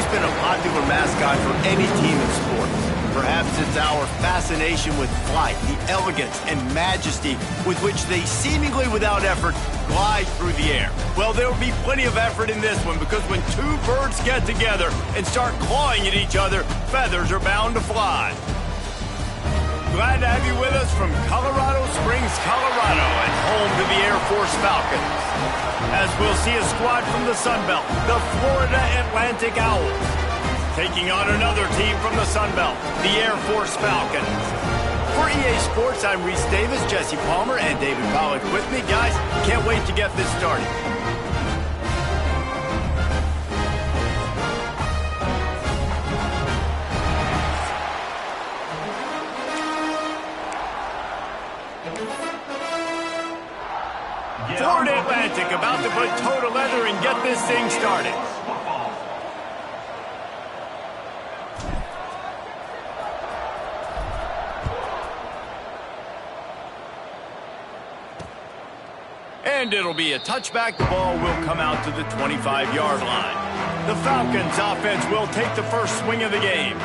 Been a popular mascot for any team in sports. Perhaps it's our fascination with flight, the elegance and majesty with which they seemingly without effort glide through the air. Well, there will be plenty of effort in this one because when two birds get together and start clawing at each other, feathers are bound to fly. Glad to have you with us from Colorado Springs, Colorado, and home to the Air Force Falcons. As we'll see a squad from the Sun Belt, the Florida Atlantic Owls, taking on another team from the Sun Belt, the Air Force Falcons. For EA Sports, I'm Reese Davis, Jesse Palmer, and David Pollack with me. Guys, can't wait to get this started. Florida Atlantic about to put toe to leather and get this thing started. And it'll be a touchback. The ball will come out to the 25-yard line. The Falcons offense will take the first swing of the game.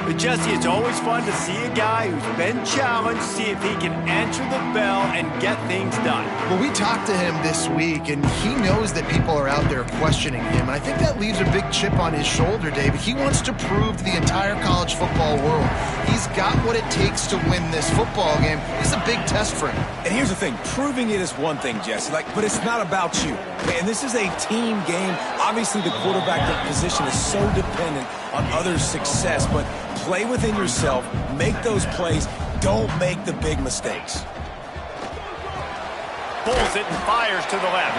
But Jesse, it's always fun to see a guy who's been challenged, see if he can answer the bell and get things done. Well, we talked to him this week, and he knows that people are out there questioning him. I think that leaves a big chip on his shoulder, David. He wants to prove to the entire college football world he's got what it takes to win this football game. It's a big test for him. And here's the thing. Proving it is one thing, Jesse, but it's not about you. And this is a team game. Obviously, the quarterback position is so dependent on others' success, but play within yourself, make those plays, don't make the big mistakes. Pulls it and fires to the left.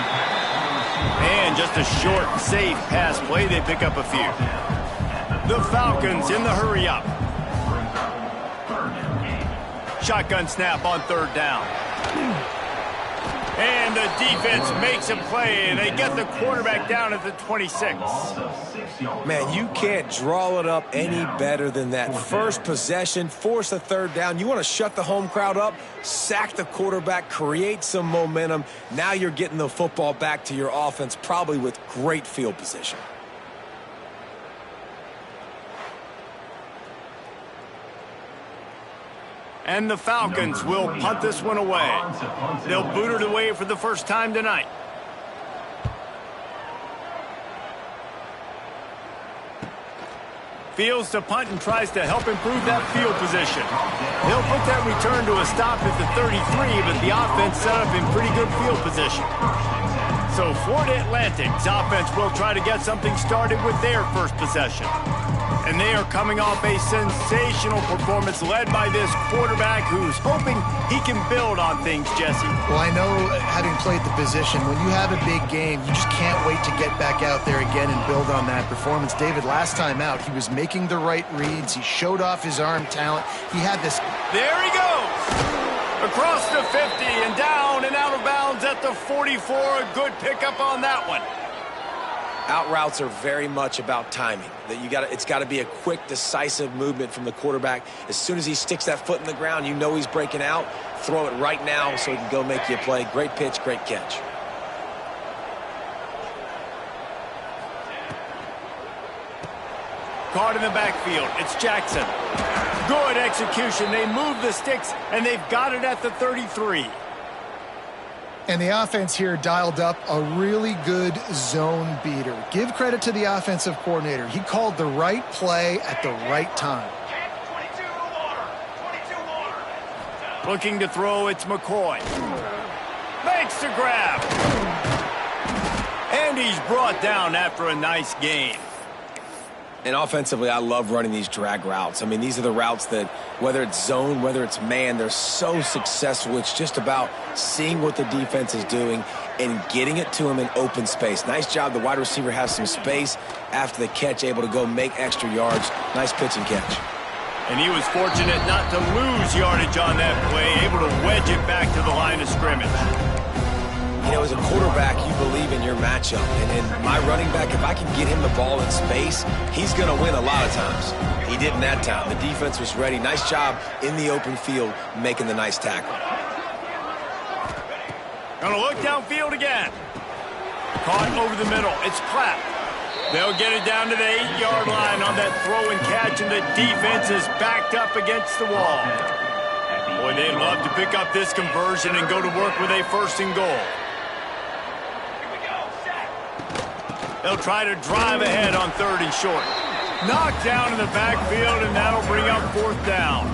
And just a short, safe pass play, they pick up a few. The Falcons in the hurry up. Shotgun snap on third down. And the defense makes a play, and they get the quarterback down at the 26. Man, you can't draw it up any better than that. First possession, force a third down. You want to shut the home crowd up, sack the quarterback, create some momentum. Now you're getting the football back to your offense, probably with great field position. And the Falcons will punt this one away. They'll boot it away for the first time tonight. Fields to punt and tries to help improve that field position. He'll put that return to a stop at the 33, but the offense set up in pretty good field position. So Florida Atlantic's offense will try to get something started with their first possession. And they are coming off a sensational performance led by this quarterback who's hoping he can build on things, Jesse. Well, I know, having played the position, when you have a big game, you just can't wait to get back out there again and build on that performance. David, last time out, he was making the right reads. He showed off his arm talent. He had this. There he goes! Across the 50 and down and out of bounds at the 44. A good pickup on that one. Out routes are very much about timing. It's got to be a quick, decisive movement from the quarterback. As soon as he sticks that foot in the ground, you know he's breaking out. Throw it right now so he can go make you a play. Great pitch, great catch. Caught in the backfield. It's Jackson. Good execution. They move the sticks, and they've got it at the 33. And the offense here dialed up a really good zone beater. Give credit to the offensive coordinator. He called the right play at the right time. Looking to throw, it's McCoy. Makes the grab. And he's brought down after a nice gain. And offensively, I love running these drag routes. I mean, these are the routes that, whether it's zone, whether it's man, they're so successful. It's just about seeing what the defense is doing and getting it to him in open space. Nice job. The wide receiver has some space after the catch, able to go make extra yards. Nice pitch and catch. And he was fortunate not to lose yardage on that play, able to wedge it back to the line of scrimmage. You know, as a quarterback, you believe in your matchup. And in my running back, if I can get him the ball in space, he's going to win a lot of times. He didn't that time. The defense was ready. Nice job in the open field making the nice tackle. Gonna look downfield again. Caught over the middle. It's Platt. They'll get it down to the 8-yard line on that throw and catch, and the defense is backed up against the wall. Boy, they'd love to pick up this conversion and go to work with a 1st and goal. They'll try to drive ahead on 3rd and short. Knocked down in the backfield, and that'll bring up 4th down.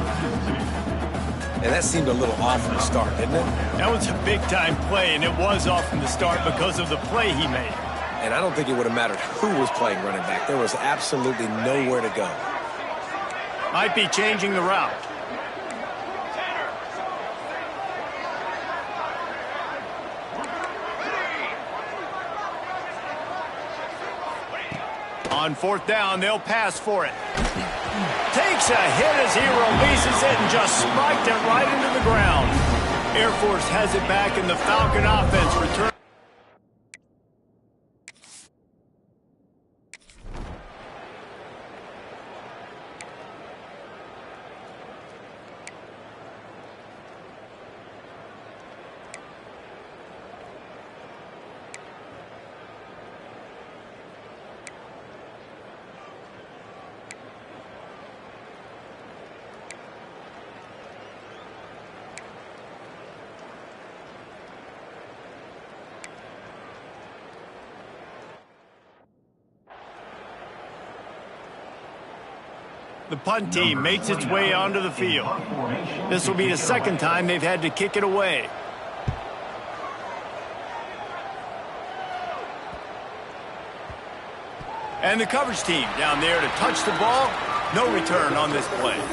And that seemed a little off from the start, didn't it? That was a big-time play, and it was off from the start because of the play he made. And I don't think it would have mattered who was playing running back. There was absolutely nowhere to go. Might be changing the route. On 4th down, they'll pass for it. Takes a hit as he releases it and just spiked it right into the ground. Air Force has it back in the Falcon offense. Return. The punt team makes its way onto the field. This will be the 2nd time they've had to kick it away. And the coverage team down there to touch the ball. No return on this play. Dude,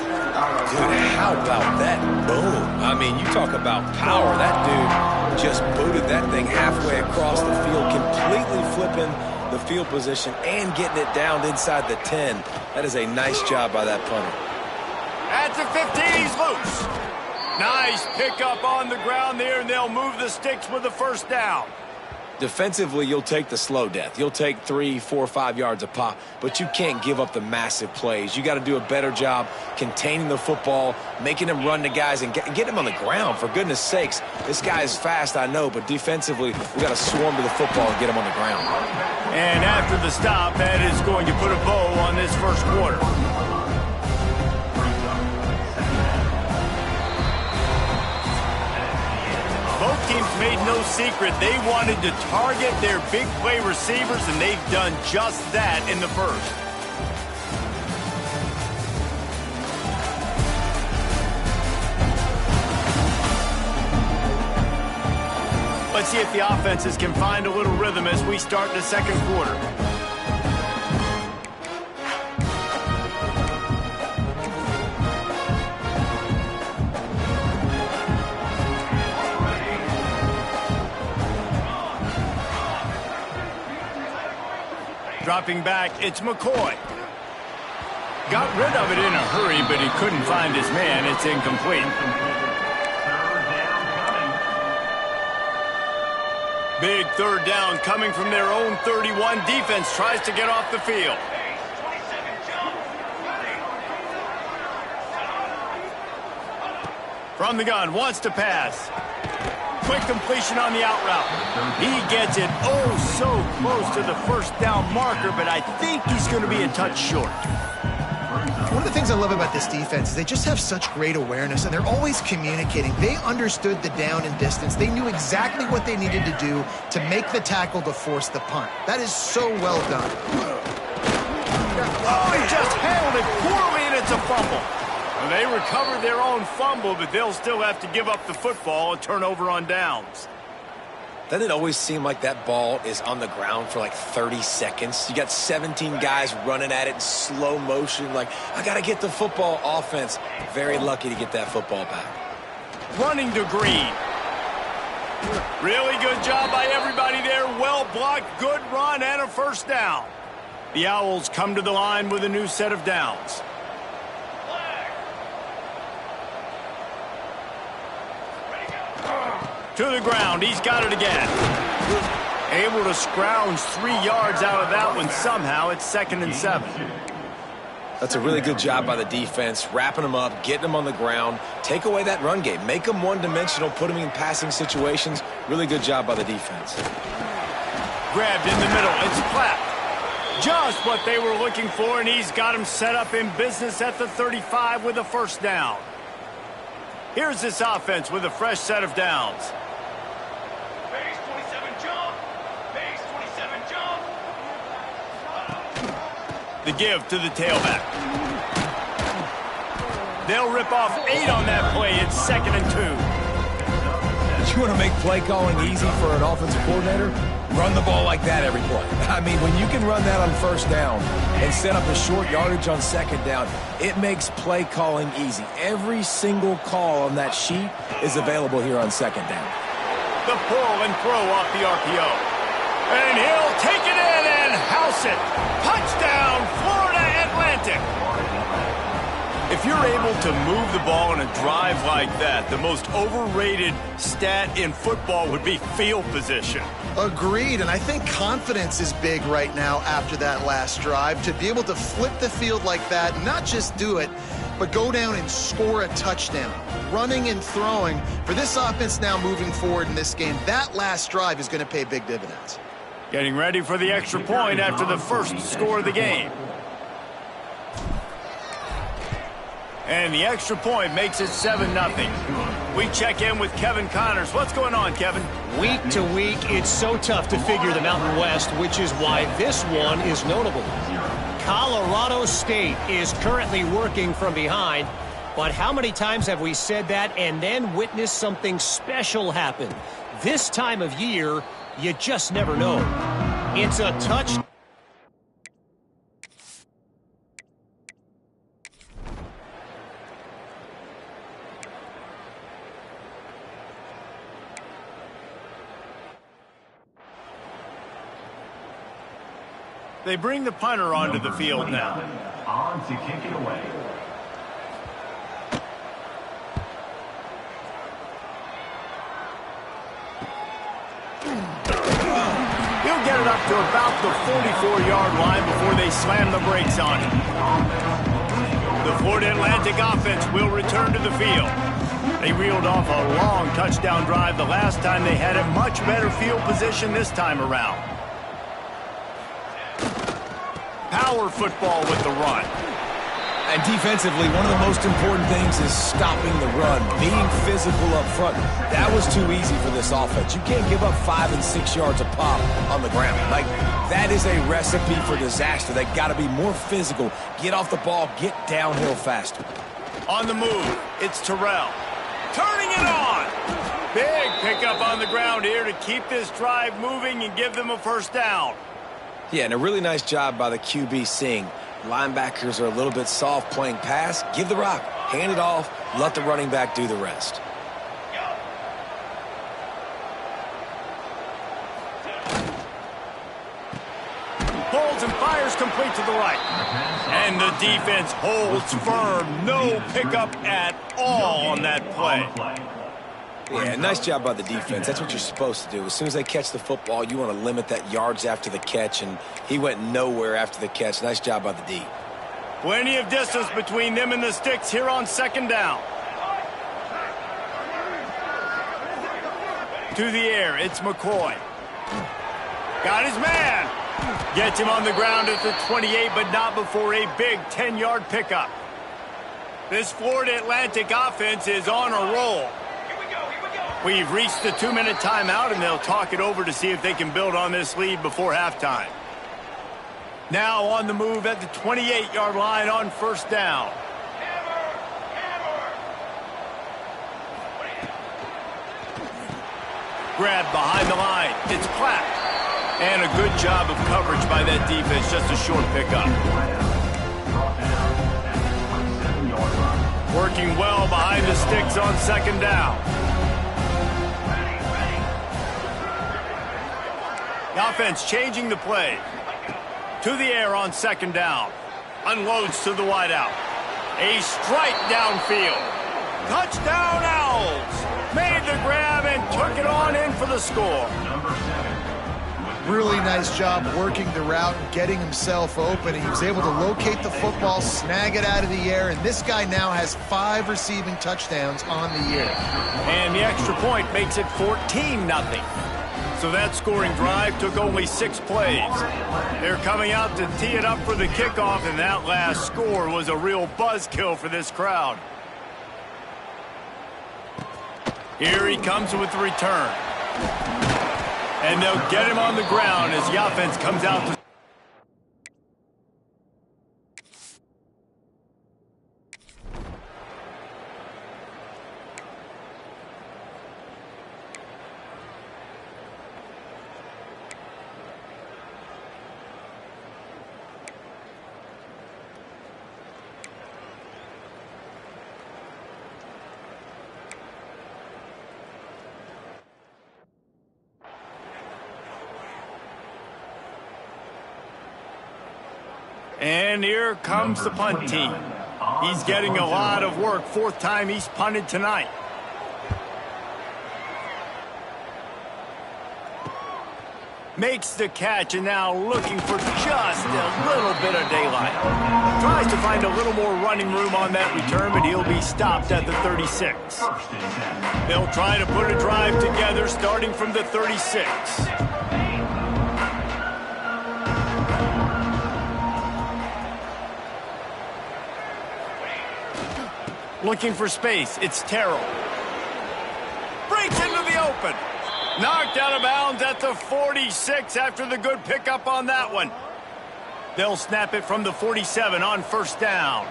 how about that boom? I mean, you talk about power. That dude just booted that thing halfway across the field, completely flipping the field position and getting it down inside the 10. That is a nice job by that punter. At the 15, he's loose. Nice pickup on the ground there, and they'll move the sticks with the 1st down. Defensively, you'll take the slow death. You'll take 3, 4, 5 yards a pop, but you can't give up the massive plays. You got to do a better job containing the football, making him run to guys, and get him on the ground. For goodness sakes, this guy is fast, I know, but defensively, we got to swarm to the football and get him on the ground. And after the stop, that is going to put a bow on this 1st quarter. Both teams made no secret they wanted to target their big play receivers, and they've done just that in the 1st. Let's see if the offenses can find a little rhythm as we start the 2nd quarter. Dropping back, it's McCoy. Got rid of it in a hurry, but he couldn't find his man. It's incomplete. Big 3rd down coming from their own 31. Defense tries to get off the field. From the gun, wants to pass. Quick completion on the out route. He gets it oh so close to the 1st down marker, but I think he's going to be a touch short. One of the things I love about this defense is they just have such great awareness, and they're always communicating. They understood the down and distance. They knew exactly what they needed to do to make the tackle to force the punt. That is so well done. Oh, he just handled it poorly, and it's a fumble. Well, they recovered their own fumble, but they'll still have to give up the football, a turnover on downs. Doesn't it always seem like that ball is on the ground for like 30 seconds? You got 17 guys running at it in slow motion. Like, I got to get the football. Offense, very lucky to get that football back. Running to Green. Really good job by everybody there. Well blocked, good run, and a first down. The Owls come to the line with a new set of downs. To the ground, he's got it again. Able to scrounge 3 yards out of that one somehow. It's 2nd and 7. That's a really good job by the defense, wrapping them up, getting them on the ground, take away that run game, make them one-dimensional, put them in passing situations. Really good job by the defense. Grabbed in the middle, it's Clapp. Just what they were looking for, and he's got him set up in business at the 35 with a first down. Here's this offense with a fresh set of downs. The give to the tailback. They'll rip off 8 on that play. It's 2nd and 2. You want to make play calling easy for an offensive coordinator? Run the ball like that every play. I mean, when you can run that on first down and set up a short yardage on second down, it makes play calling easy. Every single call on that sheet is available here on second down. The pull and throw off the RPO. And he'll take it in and house it. Touchdown, Florida Atlantic. If you're able to move the ball in a drive like that, the most overrated stat in football would be field position. Agreed, and I think confidence is big right now after that last drive. To be able to flip the field like that, not just do it, but go down and score a touchdown. Running and throwing, for this offense now moving forward in this game, that last drive is going to pay big dividends. Getting ready for the extra point after the first score of the game. And the extra point makes it 7-0. We check in with Kevin Connors. What's going on, Kevin? Week to week, it's so tough to figure the Mountain West, which is why this one is notable. Colorado State is currently working from behind, but how many times have we said that and then witnessed something special happen? This time of year, you just never know. It's a touch. They bring the punter onto the field now. On to kick it away. He'll get it up to about the 44-yard line before they slam the brakes on him. The Florida Atlantic offense will return to the field. They reeled off a long touchdown drive the last time they had a much better field position this time around. Power football with the run. And defensively, one of the most important things is stopping the run, being physical up front. That was too easy for this offense. You can't give up 5 and 6 yards a pop on the ground. Like, that is a recipe for disaster. They got to be more physical, get off the ball, get downhill faster. On the move, it's Terrell. Turning it on. Big pickup on the ground here to keep this drive moving and give them a first down. Yeah, and a really nice job by the QB seeing. Linebackers are a little bit soft playing pass. Give the rock, hand it off, let the running back do the rest. Holds and fires complete to the right. And the defense holds firm. No pickup at all on that play. Yeah, nice job by the defense. That's what you're supposed to do. As soon as they catch the football, you want to limit that yards after the catch, and he went nowhere after the catch. Nice job by the D. Plenty of distance between them and the sticks here on second down. To the air, it's McCoy. Got his man. Gets him on the ground at the 28, but not before a big 10-yard pickup. This Florida Atlantic offense is on a roll. We've reached the 2-minute timeout, and they'll talk it over to see if they can build on this lead before halftime. Now on the move at the 28-yard line on first down. Grab behind the line. It's Platt. And a good job of coverage by that defense. Just a short pickup. Working well behind the sticks on second down. The offense changing the play. To the air on second down. Unloads to the wideout. A strike downfield. Touchdown Owls. Made the grab and took it on in for the score. Really nice job working the route and getting himself open. He was able to locate the football, snag it out of the air, and this guy now has 5 receiving touchdowns on the year. And the extra point makes it 14-0. So that scoring drive took only 6 plays. They're coming out to tee it up for the kickoff, and that last score was a real buzzkill for this crowd. Here he comes with the return. And they'll get him on the ground as the offense comes out to... And here comes the punt team. He's getting a lot of work. 4th time he's punted tonight. Makes the catch and now looking for just a little bit of daylight. Tries to find a little more running room on that return, but he'll be stopped at the 36. They'll try to put a drive together starting from the 36. Looking for space. It's Terrell. Breaks into the open. Knocked out of bounds at the 46 after the good pickup on that one. They'll snap it from the 47 on first down.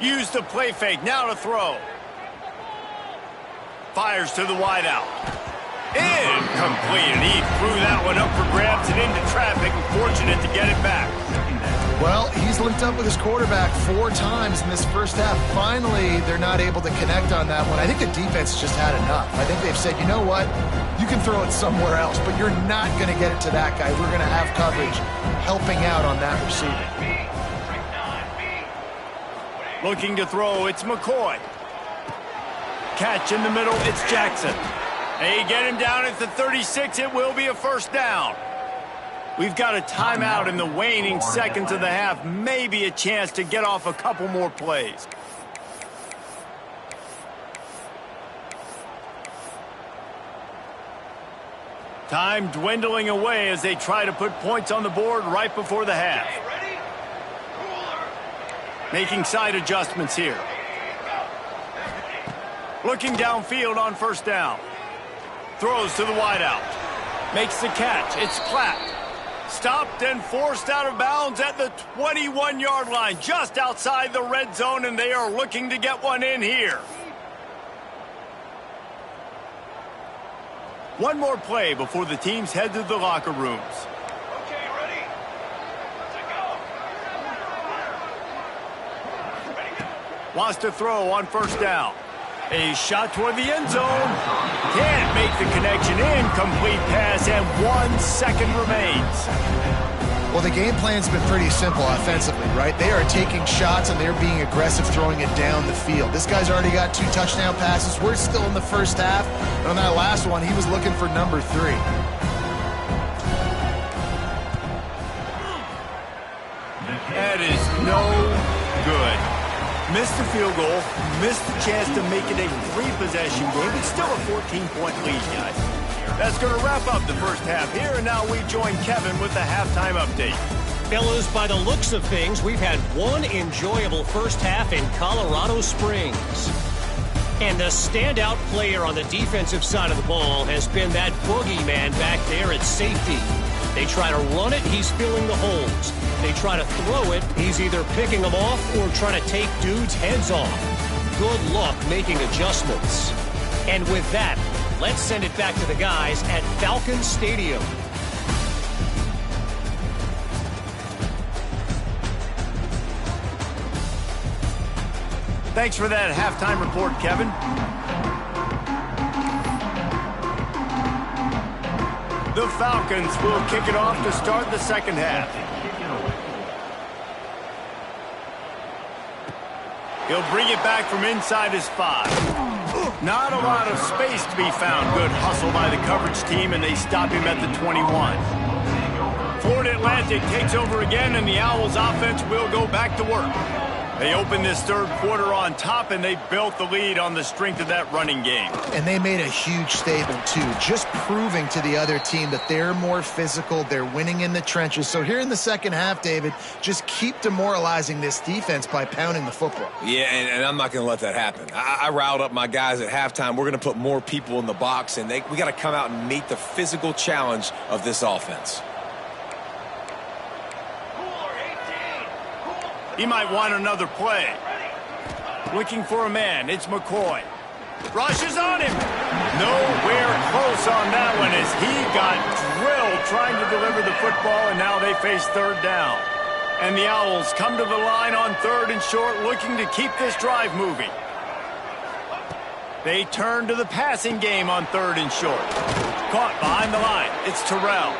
Use the play fake. Now to throw. Fires to the wideout. Incomplete. And he threw that one up for grabs and into traffic. Fortunate to get it back. Well, he's linked up with his quarterback 4 times in this first half. Finally, they're not able to connect on that one. I think the defense just had enough. I think they've said, you know what? You can throw it somewhere else, but you're not going to get it to that guy. We're going to have coverage helping out on that receiver. Looking to throw, it's McCoy. Catch in the middle, it's Jackson. They get him down at the 36. It will be a first down. We've got a timeout in the waning seconds of the half. Maybe a chance to get off a couple more plays. Time dwindling away as they try to put points on the board right before the half. Making side adjustments here. Looking downfield on first down. Throws to the wideout. Makes the catch. It's Platt. Stopped and forced out of bounds at the 21-yard line, just outside the red zone, and they are looking to get one in here. One more play before the teams head to the locker rooms. Okay, ready? Let's go. Wants to throw on first down. A shot toward the end zone. Can't make the connection. Incomplete pass, and 1 second remains. Well, the game plan's been pretty simple offensively, right? They are taking shots, and they're being aggressive throwing it down the field. This guy's already got 2 touchdown passes. We're still in the first half. And on that last one, he was looking for number 3. That is no good. Missed the field goal, missed the chance to make it a 3-possession game. It's still a 14-point lead, guys. That's going to wrap up the first half here, and now we join Kevin with the halftime update. Fellas, by the looks of things, we've had one enjoyable first half in Colorado Springs. And the standout player on the defensive side of the ball has been that boogeyman back there at safety. They try to run it, he's filling the holes. They try to throw it, he's either picking them off or trying to take dudes' heads off. good luck making adjustments. And with that, let's send it back to the guys at Falcon Stadium. Thanks for that halftime report, Kevin. The Falcons will kick it off to start the second half. He'll bring it back from inside his 5. Not a lot of space to be found. Good hustle by the coverage team, and they stop him at the 21. Florida Atlantic takes over again, and the Owls offense will go back to work. They opened this third quarter on top, and they built the lead on the strength of that running game. And they made a huge statement, too, just proving to the other team that they're more physical, they're winning in the trenches. So here in the second half, David, just keep demoralizing this defense by pounding the football. Yeah, and I'm not going to let that happen. I riled up my guys at halftime. We're going to put more people in the box, and we got to come out and meet the physical challenge of this offense. He might want another play. Looking for a man. It's McCoy. Rushes on him. Nowhere close on that one as he got drilled trying to deliver the football, and now they face third down. And the Owls come to the line on third and short, looking to keep this drive moving. They turn to the passing game on third and short. Caught behind the line. It's Terrell.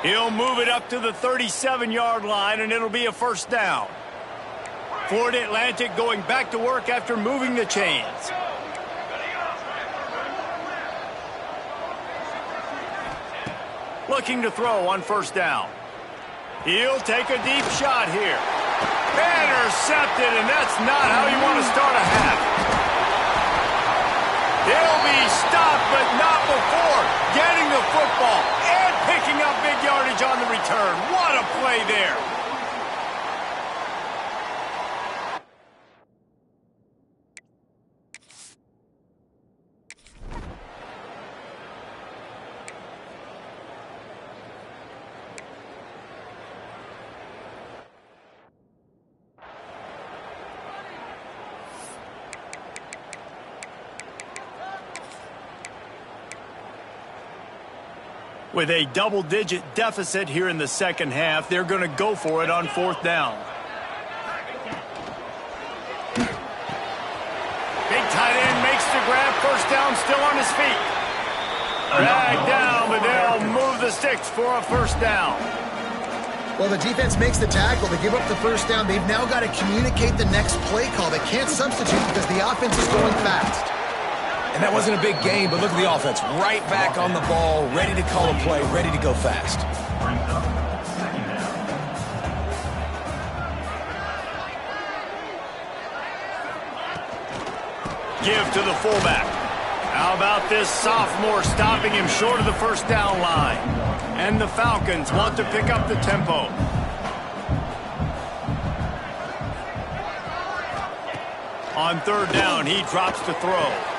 He'll move it up to the 37-yard line, and it'll be a first down. Florida Atlantic going back to work after moving the chains. Looking to throw on first down. He'll take a deep shot here. Intercepted, and that's not how you want to start a half. He'll be stopped, but not before getting the football and picking up big yardage on the return. What a play there. With a double-digit deficit here in the second half, they're going to go for it on fourth down. Big tight end makes the grab. First down, still on his feet. Dragged down, but they'll move the sticks for a first down. Well, the defense makes the tackle. They give up the first down. They've now got to communicate the next play call. They can't substitute because the offense is going fast. And that wasn't a big game, but look at the offense. Right back on the ball, ready to call a play, ready to go fast. Give to the fullback. How about this sophomore stopping him short of the first down line? And the Falcons want to pick up the tempo. On third down, he drops to throw.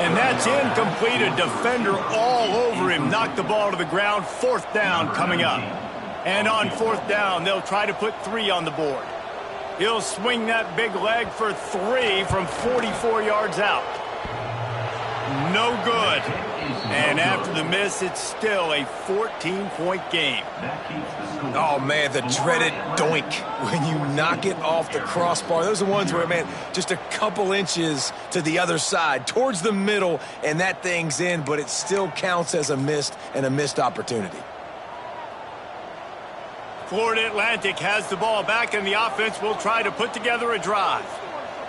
And that's incomplete. A defender all over him. Knocked the ball to the ground. Fourth down coming up. And on fourth down, they'll try to put 3 on the board. He'll swing that big leg for 3 from 44 yards out. No good. And after the miss, it's still a 14-point game. Oh, man, the dreaded doink when you knock it off the crossbar. Those are the ones where, man, just a couple inches to the other side, towards the middle, and that thing's in, but it still counts as a missed opportunity. Florida Atlantic has the ball back, and the offense will try to put together a drive.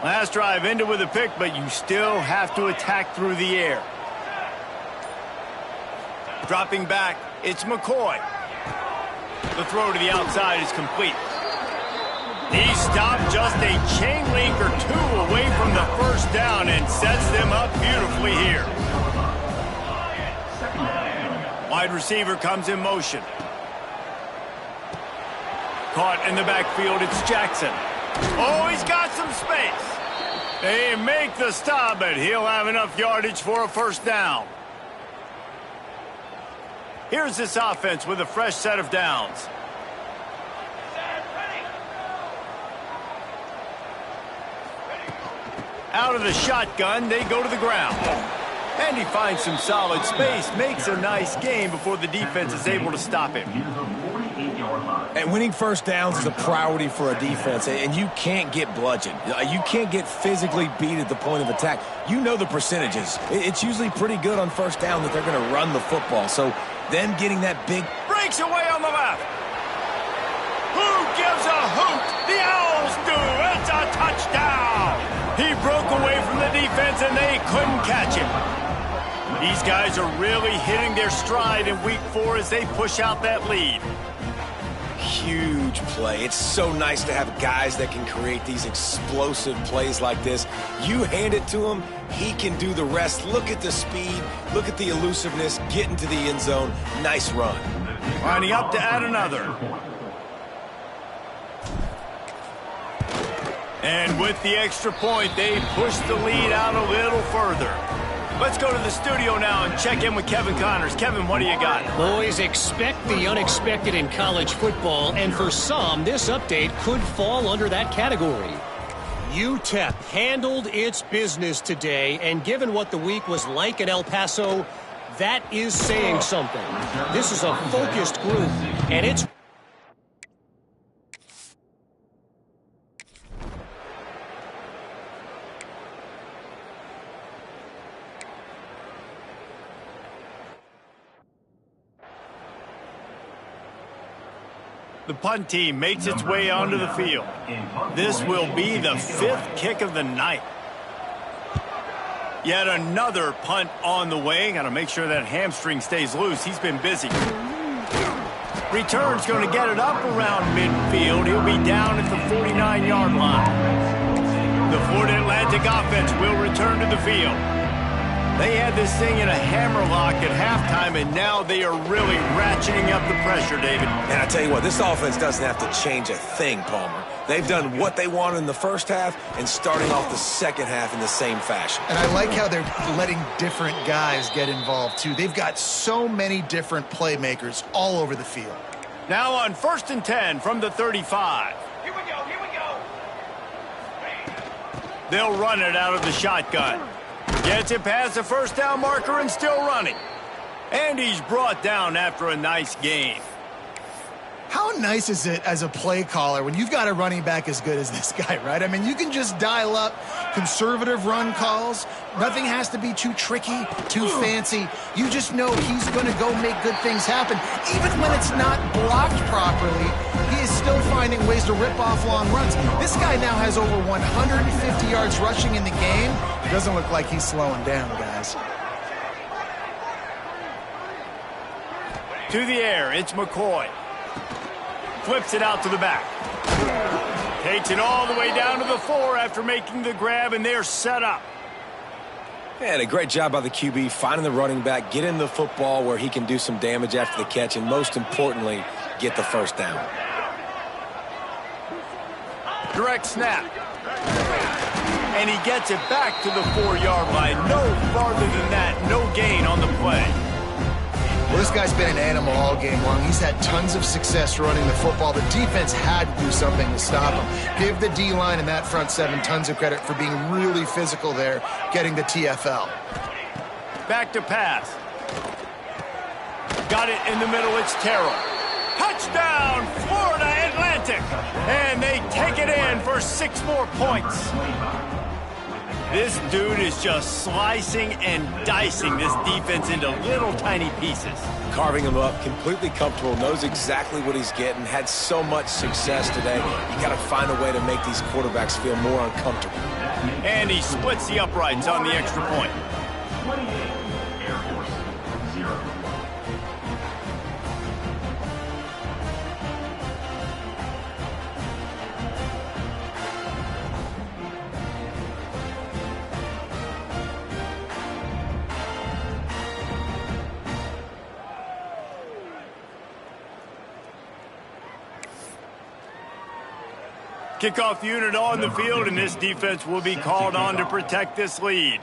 Last drive ended with a pick, but you still have to attack through the air. Dropping back, it's McCoy. The throw to the outside is complete. He stopped just a chain link or 2 away from the first down and sets them up beautifully here. Wide receiver comes in motion. Caught in the backfield, it's Jackson. Oh, he's got some space. They make the stop, but he'll have enough yardage for a first down. Here's this offense with a fresh set of downs. Out of the shotgun, they go to the ground. And he finds some solid space, makes a nice gain before the defense is able to stop him. And winning first downs is a priority for a defense, and you can't get bludgeoned. You can't get physically beat at the point of attack. You know the percentages. It's usually pretty good on first down that they're going to run the football. So them getting that big... Breaks away on the left. Who gives a hoot? The Owls do. It's a touchdown. He broke away from the defense, and they couldn't catch him. These guys are really hitting their stride in week 4 as they push out that lead. Huge play. It's so nice to have guys that can create these explosive plays like this. You hand it to him, he can do the rest. Look at the speed, look at the elusiveness, get into the end zone. Nice run. Lining up to add another. And with the extra point, they push the lead out a little further. Let's go to the studio now and check in with Kevin Connors. Kevin, what do you got? Boys, expect the unexpected in college football, and for some, this update could fall under that category. UTEP handled its business today, and given what the week was like in El Paso, that is saying something. This is a focused group, and it's... The punt team makes its way onto the field. This will be the 5th kick of the night. Yet another punt on the way. Got to make sure that hamstring stays loose. He's been busy. Return's going to get it up around midfield. He'll be down at the 49-yard line. The Florida Atlantic offense will return to the field. They had this thing in a hammerlock at halftime, and now they are really ratcheting up the pressure, David. And I tell you what, this offense doesn't have to change a thing, Palmer. They've done what they wanted in the first half and starting off the second half in the same fashion. And I like how they're letting different guys get involved, too. They've got so many different playmakers all over the field. Now on 1st and 10 from the 35. Here we go, here we go. They'll run it out of the shotgun. Gets it past the first down marker and still running. And he's brought down after a nice gain. How nice is it as a play caller when you've got a running back as good as this guy, right? I mean, you can just dial up conservative run calls. Nothing has to be too tricky, too fancy. You just know he's going to go make good things happen. Even when it's not blocked properly, he is still finding ways to rip off long runs. This guy now has over 150 yards rushing in the game. It doesn't look like he's slowing down, guys. To the air, it's McCoy. Flips it out to the back. Takes it all the way down to the 4 after making the grab, and they're set up. And a great job by the QB finding the running back, getting the football where he can do some damage after the catch, and most importantly, get the first down. Direct snap. And he gets it back to the 4-yard line. No farther than that. No gain on the play. Well, this guy's been an animal all game long. He's had tons of success running the football. The defense had to do something to stop him. Give the D-line and that front 7 tons of credit for being really physical there, getting the TFL. Back to pass. Got it in the middle. It's Terrell. Touchdown, Florida Atlantic. And they take it in for 6 more points. This dude is just slicing and dicing this defense into little tiny pieces. Carving him up, completely comfortable, knows exactly what he's getting, had so much success today. You got to find a way to make these quarterbacks feel more uncomfortable. And he splits the uprights on the extra point. 28, Air Force, 0. Kickoff unit on the field, and this defense will be called on to protect this lead.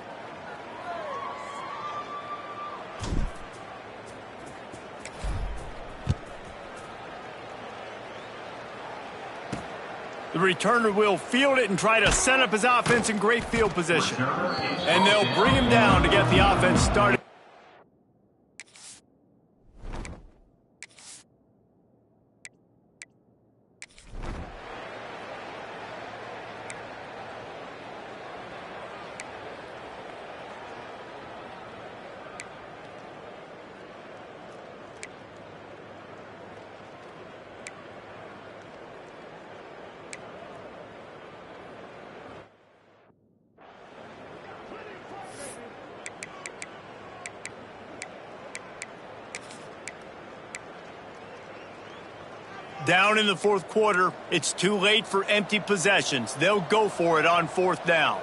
The returner will field it and try to set up his offense in great field position. And they'll bring him down to get the offense started. Down in the fourth quarter, it's too late for empty possessions. They'll go for it on fourth down.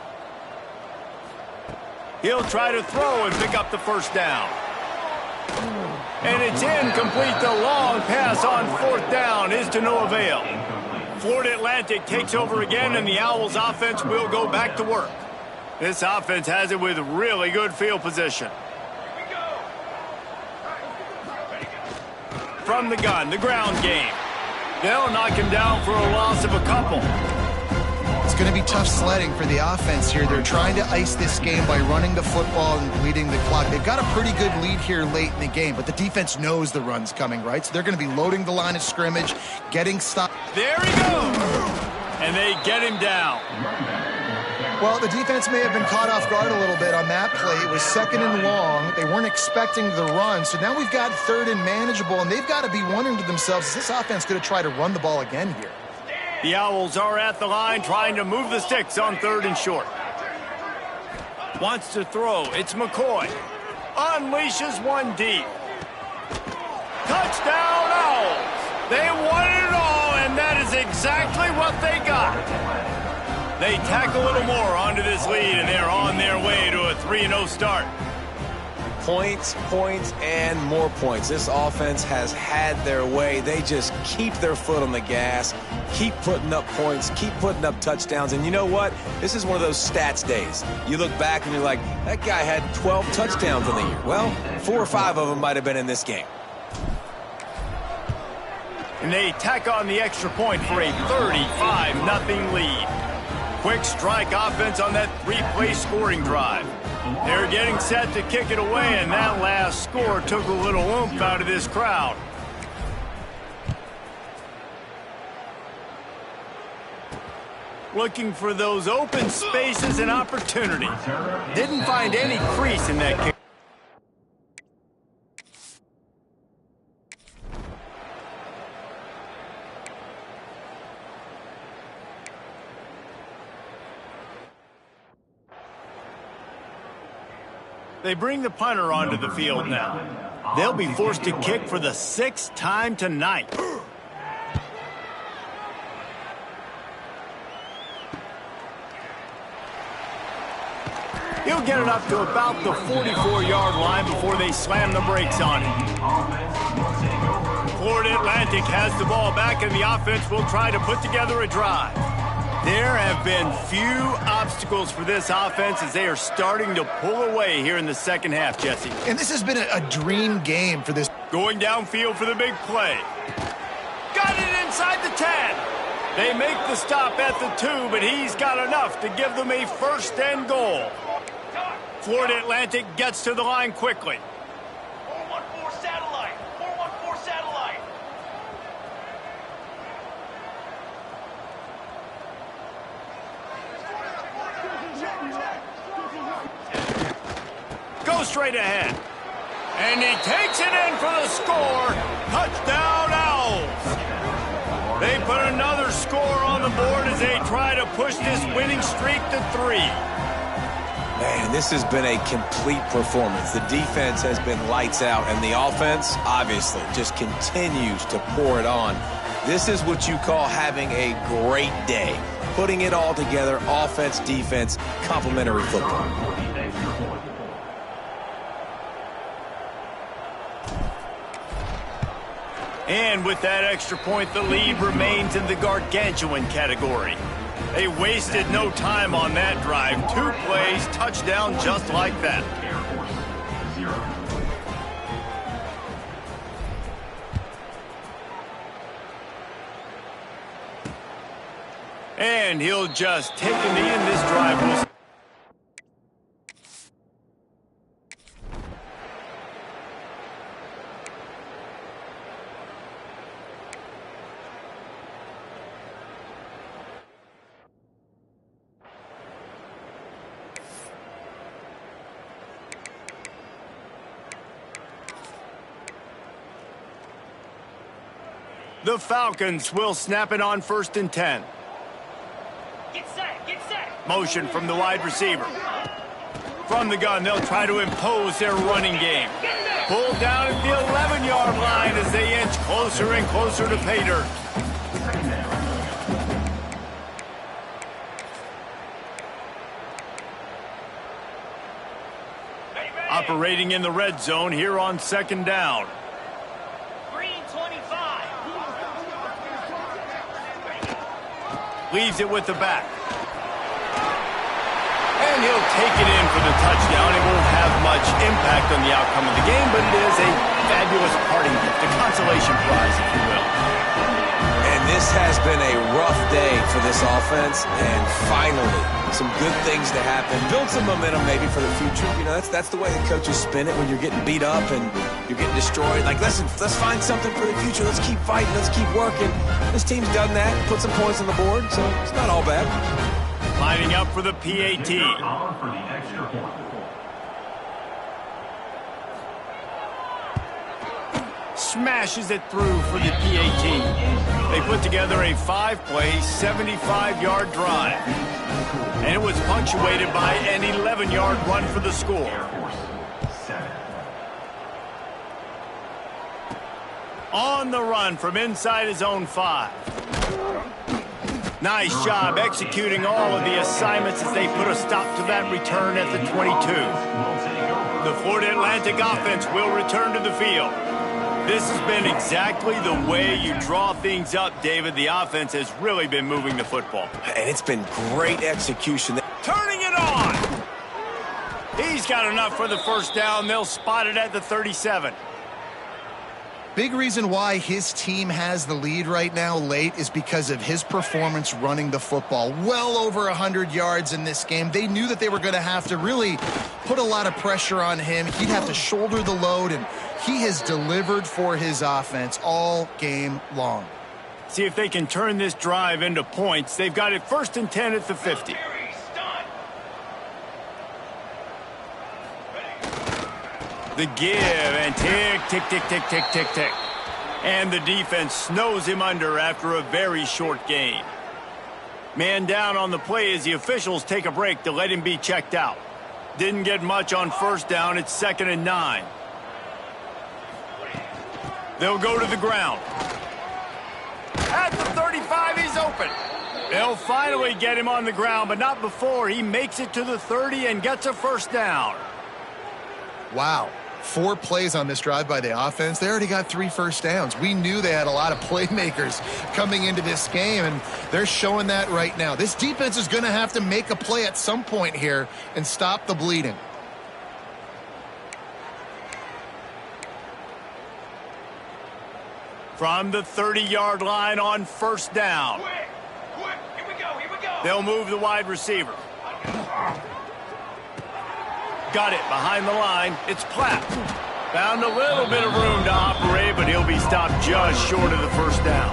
He'll try to throw and pick up the first down. And it's incomplete. The long pass on fourth down is to no avail. Florida Atlantic takes over again, and the Owls offense will go back to work. This offense has it with really good field position. From the gun, the ground game. They'll knock him down for a loss of a couple. It's going to be tough sledding for the offense here. They're trying to ice this game by running the football and bleeding the clock. They've got a pretty good lead here late in the game, but the defense knows the run's coming, right? So they're going to be loading the line of scrimmage, getting stopped. There he goes! And they get him down. Well, the defense may have been caught off guard a little bit on that play. It was second and long. They weren't expecting the run. So now we've got third and manageable, and they've got to be wondering to themselves, is this offense going to try to run the ball again here? The Owls are at the line trying to move the sticks on third and short. Wants to throw. It's McCoy. Unleashes one deep. Touchdown Owls! They wanted it all, and that is exactly what they got. They tack a little more onto this lead, and they're on their way to a 3-0 start. Points, points, and more points. This offense has had their way. They just keep their foot on the gas, keep putting up points, keep putting up touchdowns. And you know what? This is one of those stats days. You look back and you're like, that guy had 12 touchdowns in the year. Well, 4 or 5 of them might have been in this game. And they tack on the extra point for a 35-0 lead. Quick strike offense on that 3-play scoring drive. They're getting set to kick it away, and that last score took a little oomph out of this crowd. Looking for those open spaces and opportunity. Didn't find any crease in that kick. They bring the punter onto the field now. They'll be forced to kick for the 6th time tonight. He'll get it up to about the 44-yard line before they slam the brakes on it. Florida Atlantic has the ball back, and the offense will try to put together a drive. There have been few obstacles for this offense as they are starting to pull away here in the second half, Jesse. And this has been a dream game for this. Going downfield for the big play. Got it inside the 10. They make the stop at the 2, but he's got enough to give them a first and goal. Florida Atlantic gets to the line quickly. 414 satellite. 414 satellite. Go straight ahead. And he takes it in for the score. Touchdown Owls. They put another score on the board as they try to push this winning streak to 3. Man, this has been a complete performance. The defense has been lights out, and the offense, obviously, just continues to pour it on. This is what you call having a great day. Putting it all together, offense, defense, complementary football. And with that extra point, the lead remains in the gargantuan category. They wasted no time on that drive. 2 plays, touchdown just like that. Air Force 0. And he'll just take a knee in this drive. The Falcons will snap it on 1st and 10. Get set, get set. Motion from the wide receiver. From the gun, they'll try to impose their running game. Pulled down at the 11-yard line as they inch closer and closer to pay dirt. Operating in the red zone here on 2nd down. Green 25. Leaves it with the back. And he'll take it in for the touchdown. It won't have much impact on the outcome of the game, but it is a fabulous parting gift, a consolation prize, if you will. And this has been a rough day for this offense, and finally, some good things to happen. Build some momentum maybe for the future. You know, that's the way the coaches spin it when you're getting beat up and you're getting destroyed. Like, listen, let's find something for the future. Let's keep fighting. Let's keep working. This team's done that, put some points on the board, so it's not all bad. Lining up for the PAT. Smashes it through for the PAT. They put together a 5-play, 75-yard drive. And it was punctuated by an 11-yard run for the score. On the run from inside his own 5. Nice job executing all of the assignments as they put a stop to that return at the 22. The Florida Atlantic offense will return to the field. This has been exactly the way you draw things up, David. The offense has really been moving the football. And it's been great execution. Turning it on! He's got enough for the 1st down. They'll spot it at the 37. Big reason why his team has the lead right now late is because of his performance running the football. Well over 100 yards in this game. They knew that they were going to have to really put a lot of pressure on him. He'd have to shoulder the load, and he has delivered for his offense all game long. See if they can turn this drive into points. They've got it 1st and 10 at the 50. The give, and tick, tick, tick, tick, tick, tick, tick. And the defense snows him under after a very short gain. Man down on the play as the officials take a break to let him be checked out. Didn't get much on 1st down. It's 2nd and 9. They'll go to the ground. At the 35, he's open. They'll finally get him on the ground, but not before he makes it to the 30 and gets a 1st down. Wow. 4 plays on this drive by the offense. They already got 3 first downs. We knew they had a lot of playmakers coming into this game, and they're showing that right now. This defense is going to have to make a play at some point here and stop the bleeding. From the 30-yard line on 1st down. Quick, here we go, here we go. They'll move the wide receiver. Got it behind the line. It's Platt. Found a little bit of room to operate, but he'll be stopped just short of the 1st down.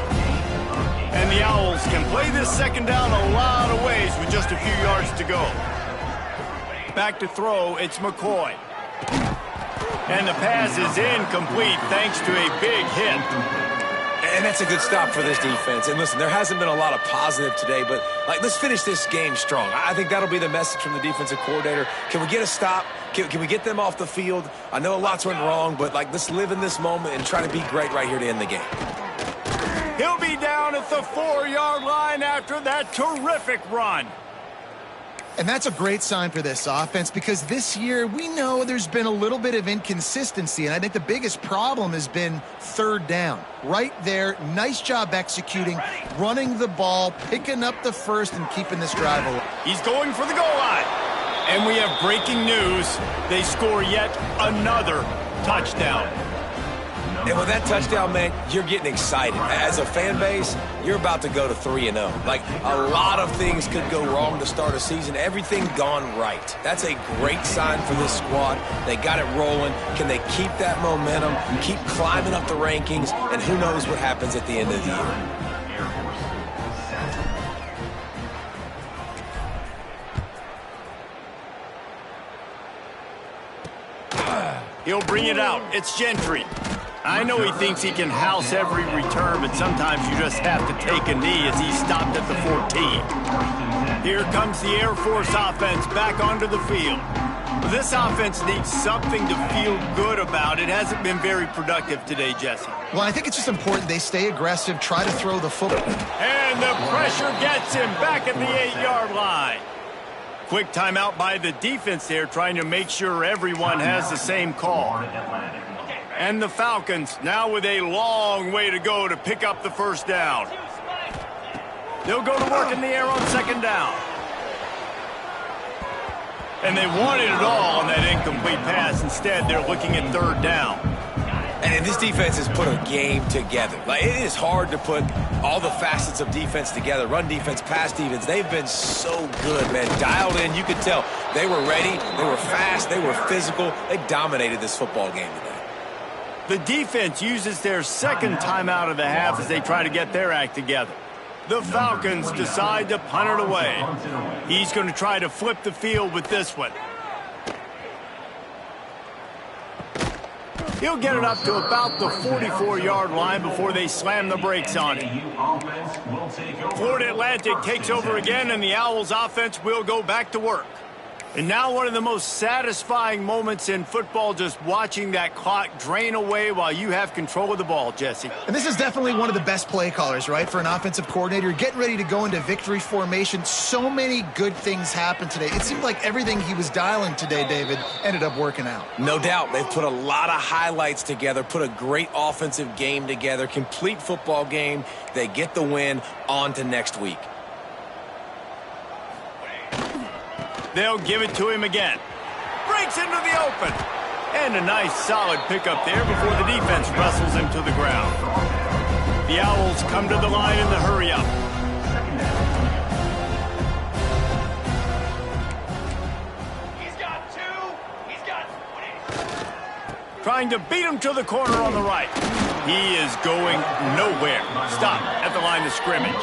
And the Owls can play this 2nd down a lot of ways with just a few yards to go. Back to throw, it's McCoy. And the pass is incomplete thanks to a big hit. And that's a good stop for this defense. And listen, there hasn't been a lot of positive today, but let's finish this game strong. I think that'll be the message from the defensive coordinator. Can we get a stop? Can we get them off the field? I know lots went wrong, but let's live in this moment and try to be great right here to end the game. He'll be down at the 4-yard line after that terrific run. And that's a great sign for this offense because this year we know there's been a little bit of inconsistency, and I think the biggest problem has been 3rd down. Right there, nice job executing, running the ball, picking up the 1st, and keeping this drive alive. He's going for the goal line. And we have breaking news. They score yet another touchdown. And with that touchdown, man, you're getting excited. As a fan base, you're about to go to 3-0. Like, a lot of things could go wrong to start a season. Everything gone right. That's a great sign for this squad. They got it rolling. Can they keep that momentum, keep climbing up the rankings, and who knows what happens at the end of the year. He'll bring it out. It's Gentry. I know he thinks he can house every return, but sometimes you just have to take a knee as he stopped at the 14. Here comes the Air Force offense back onto the field. This offense needs something to feel good about. It hasn't been very productive today, Jesse. Well, I think it's just important they stay aggressive, try to throw the football. And the pressure gets him back at the 8-yard line. Quick timeout by the defense there, trying to make sure everyone has the same call. And the Falcons now with a long way to go to pick up the first down. They'll go to work in the air on second down. And they wanted it all on that incomplete pass. Instead, they're looking at third down. And this defense has put a game together. Like, it is hard to put all the facets of defense together. Run defense, pass defense. They've been so good, man. Dialed in. You could tell they were ready. They were fast. They were physical. They dominated this football game today. The defense uses their second timeout of the half as they try to get their act together. The Falcons decide to punt it away. He's going to try to flip the field with this one. He'll get it up to about the 44-yard line before they slam the brakes on it. Florida Atlantic takes over again, and the Owls offense will go back to work. And now one of the most satisfying moments in football, just watching that clock drain away while you have control of the ball, Jesse. And this is definitely one of the best play callers, right, for an offensive coordinator. Getting ready to go into victory formation. So many good things happened today. It seemed like everything he was dialing today, David, ended up working out. No doubt. They've put a lot of highlights together, put a great offensive game together, complete football game. They get the win. On to next week. They'll give it to him again. Breaks into the open. And a nice solid pickup there before the defense wrestles him to the ground. The Owls come to the line in the hurry-up. He's got 2. He's got 20. Trying to beat him to the corner on the right. He is going nowhere. Stop at the line of scrimmage.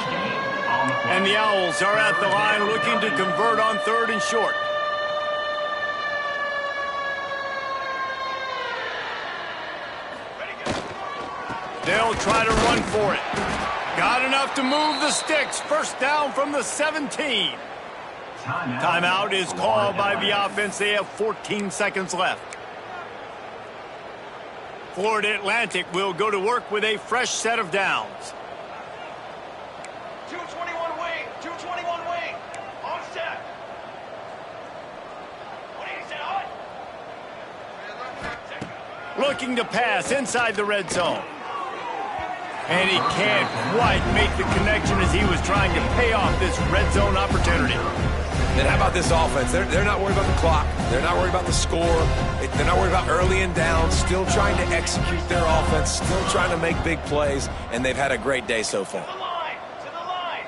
And the Owls are at the line looking to convert on third and short. They'll try to run for it. Got enough to move the sticks. First down from the 17. Timeout is called by the offense. They have 14 seconds left. Florida Atlantic will go to work with a fresh set of downs. 221 wing. 221 wing. On set. What did he say? On. Looking to pass inside the red zone. And he can't quite make the connection as he was trying to pay off this red zone opportunity. Then how about this offense? They're not worried about the clock. They're not worried about the score. They're not worried about early and down. Still trying to execute their offense. Still trying to make big plays. And they've had a great day so far. To the line. To the line.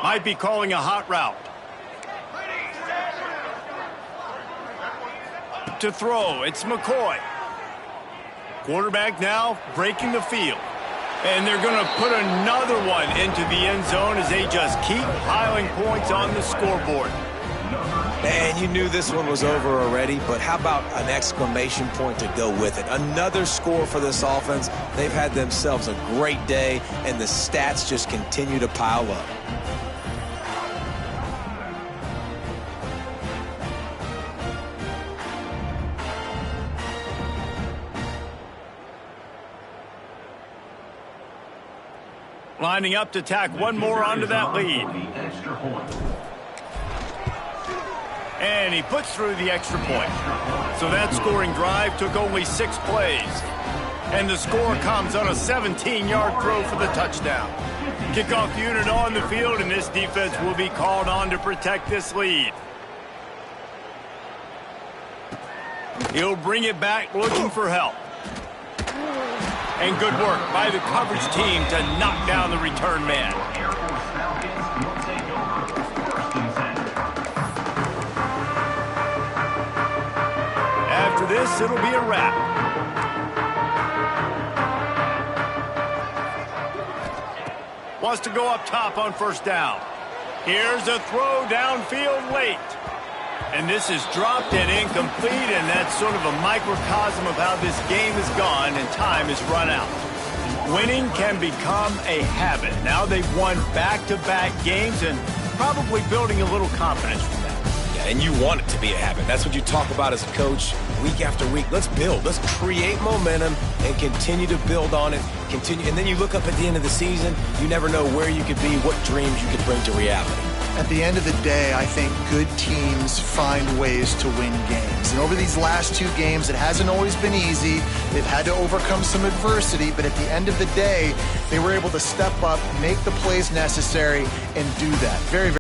Might be calling a hot route. To throw, it's McCoy. Quarterback now breaking the field. And they're going to put another one into the end zone as they just keep piling points on the scoreboard. Man, you knew this one was over already, but how about an exclamation point to go with it? Another score for this offense. They've had themselves a great day, and the stats just continue to pile up. Lining up to tack one more onto that lead. And he puts through the extra point. So that scoring drive took only 6 plays. And the score comes on a 17-yard throw for the touchdown. Kickoff unit on the field, and this defense will be called on to protect this lead. He'll bring it back looking for help. And good work by the coverage team to knock down the return man. After this, it'll be a wrap. Wants to go up top on first down. Here's a throw downfield late. And this is dropped and incomplete, and that's sort of a microcosm of how this game has gone, and time has run out. Winning can become a habit. Now they've won back-to-back games and probably building a little confidence from that. Yeah, and you want it to be a habit. That's what you talk about as a coach week after week. Let's build. Let's create momentum and continue to build on it. And then you look up at the end of the season, you never know where you could be, what dreams you could bring to reality. At the end of the day, I think good teams find ways to win games. And over these last 2 games, it hasn't always been easy. They've had to overcome some adversity, but at the end of the day, they were able to step up, make the plays necessary, and do that. Very, very